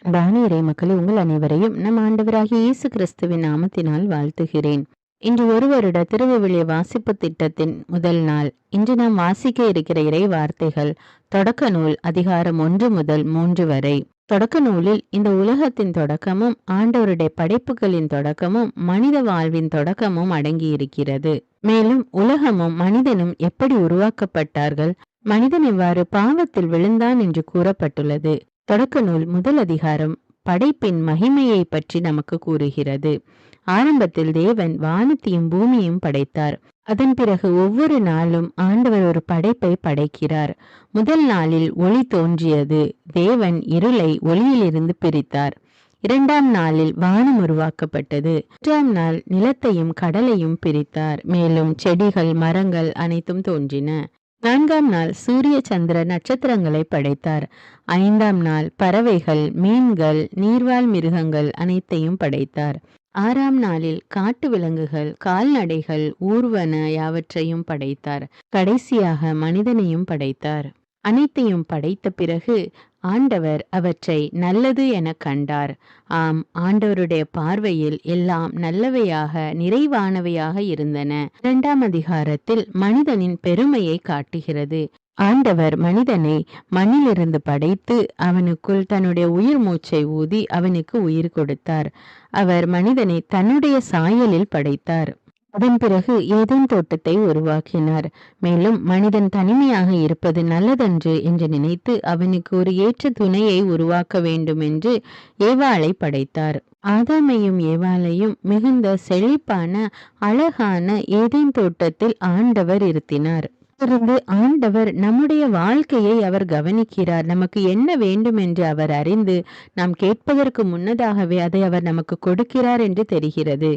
பானியரை மக்களே, உங்கள் அனைவரையும் நம் ஆண்டவராகிய இயேசு கிறிஸ்துவின் நாமத்தினால் வாழ்த்துகிறேன். இன்று ஒரு வருட திருவிவிலிய வாசிப்பு திட்டத்தின் முதல் நாள். இன்று நாம் வாசிக்க இருக்கிற இறை வார்த்தைகள் தொடக்க நூல் அதிகாரம் 1 முதல் 3 வரை. தொடக்க நூலில் இந்த உலகத்தின் தொடக்கமும் ஆண்டவருடைய படைப்புகளின் தொடக்கமும் மனித வாழ்வின் தொடக்கமும் அடங்கியிருக்கிறது. மேலும் உலகமும் மனிதனும் எப்படி உருவாக்கப்பட்டார்கள், மனிதன் எவ்வாறு பாவத்தில் விழுந்தான் என்று கூறப்பட்டுள்ளது. தொடக்க நூல் முதல் அதிகாரம் படைப்பின் மகிமையை பற்றி நமக்கு கூறுகிறது. ஆரம்பத்தில் தேவன் வானத்தையும் பூமியையும் படைத்தார். அதன் பிறகு ஒவ்வொரு நாளும் ஆண்டவர் ஒரு படைப்பை படைக்கிறார். முதல் நாளில் ஒளி தோன்றியது. தேவன் இருளை ஒளியிலிருந்து பிரித்தார். இரண்டாம் நாளில் வானம் உருவாக்கப்பட்டது. மூன்றாம் நாள் நிலத்தையும் கடலையும் பிரித்தார். மேலும் செடிகள் மரங்கள் அனைத்தும் தோன்றின. நான்காம் நாள் சூரிய சந்திர நட்சத்திரங்களை படைத்தார். ஐந்தாம் நாள் பறவைகள், மீன்கள், நீர்வாழ் மிருகங்கள் அனைத்தையும் படைத்தார். ஆறாம் நாளில் காட்டு விலங்குகள், கால்நடைகள், ஊர்வன யாவற்றையும் படைத்தார். கடைசியாக மனிதனையும் படைத்தார். அனைத்தையும் படைத்த பிறகு ஆண்டவர் அவற்றை நல்லது என கண்டார். ஆம், ஆண்டவருடைய பார்வையில் எல்லாம் நல்லவையாக நிறைவானவையாக இருந்தன. 2ஆம் அதிகாரத்தில் மனிதனின் பெருமையை காட்டுகிறது. ஆண்டவர் மனிதனை மண்ணிலிருந்து படைத்து அவனுக்குள் தன்னுடைய உயிர் மூச்சை ஊதி அவனுக்கு உயிர் கொடுத்தார். அவர் மனிதனை தன்னுடைய சாயலில் படைத்தார். அதன் பிறகு ஏதேன் தோட்டத்தை உருவாக்கினார். மேலும் மனிதன் தனிமையாக இருப்பது நல்லதன்று என்று நினைத்து அவனுக்கு ஒரு ஏற்ற துணையை உருவாக்க வேண்டும் என்று ஏவாளை படைத்தார். ஆதாமையும் ஏவாளையும் மிகுந்த செழிப்பான அழகான ஏதேன் தோட்டத்தில் ஆண்டவர் இருத்தினார். இருந்து ஆண்டவர் நம்முடைய வாழ்க்கையை அவர் கவனிக்கிறார். நமக்கு என்ன வேண்டும் என்று அவர் அறிந்து நாம் கேட்பதற்கு முன்னதாகவே அதை அவர் நமக்கு கொடுக்கிறார் என்று தெரிகிறது.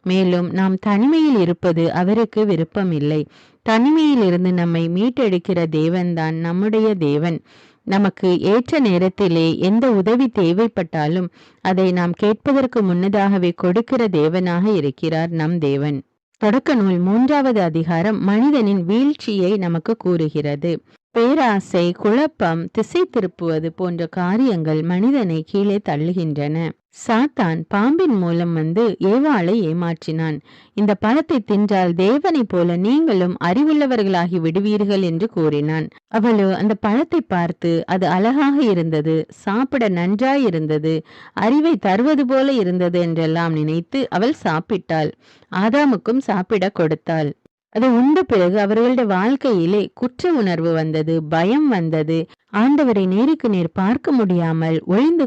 மேலும் நாம் தனிமையில் இருப்பது அவருக்கு விருப்பமில்லை. தனிமையில் இருந்து நம்மை மீட்டெடுக்கிற தேவன்தான் நம்முடைய தேவன். நமக்கு ஏற்ற நேரத்திலே எந்த உதவி தேவைப்பட்டாலும் அதை நாம் கேட்பதற்கு முன்னதாகவே கொடுக்கிற தேவனாக இருக்கிறார் நம் தேவன். தொடக்க நூல் 3வது அதிகாரம் மனிதனின் வீழ்ச்சியை நமக்கு கூறுகிறது. பேராசை, குழப்பம், திசை திருப்புவது போன்ற காரியங்கள் மனிதனை கீழே தள்ளுகின்றன. சாத்தான் பாம்பின் மூலம் வந்து ஏவாளை ஏமாற்றினான். இந்த பழத்தை தின்றால் தேவனை போல நீங்களும் அறிவுள்ளவர்களாகி விடுவீர்கள் என்று கூறினான். அவளோ அந்த பழத்தை பார்த்து அது அழகாக இருந்தது, சாப்பிட நன்றாய் இருந்தது, அறிவை தருவது போல இருந்தது என்றெல்லாம் நினைத்து அவள் சாப்பிட்டாள். ஆதாமுக்கும் சாப்பிட கொடுத்தாள். அதை உண்ட பிறகு அவர்களுடைய வாழ்க்கையிலே குற்ற உணர்வு வந்தது, பயம் வந்தது. ஆண்டவரை நேருக்கு நேர் பார்க்க முடியாமல் ஒளிந்து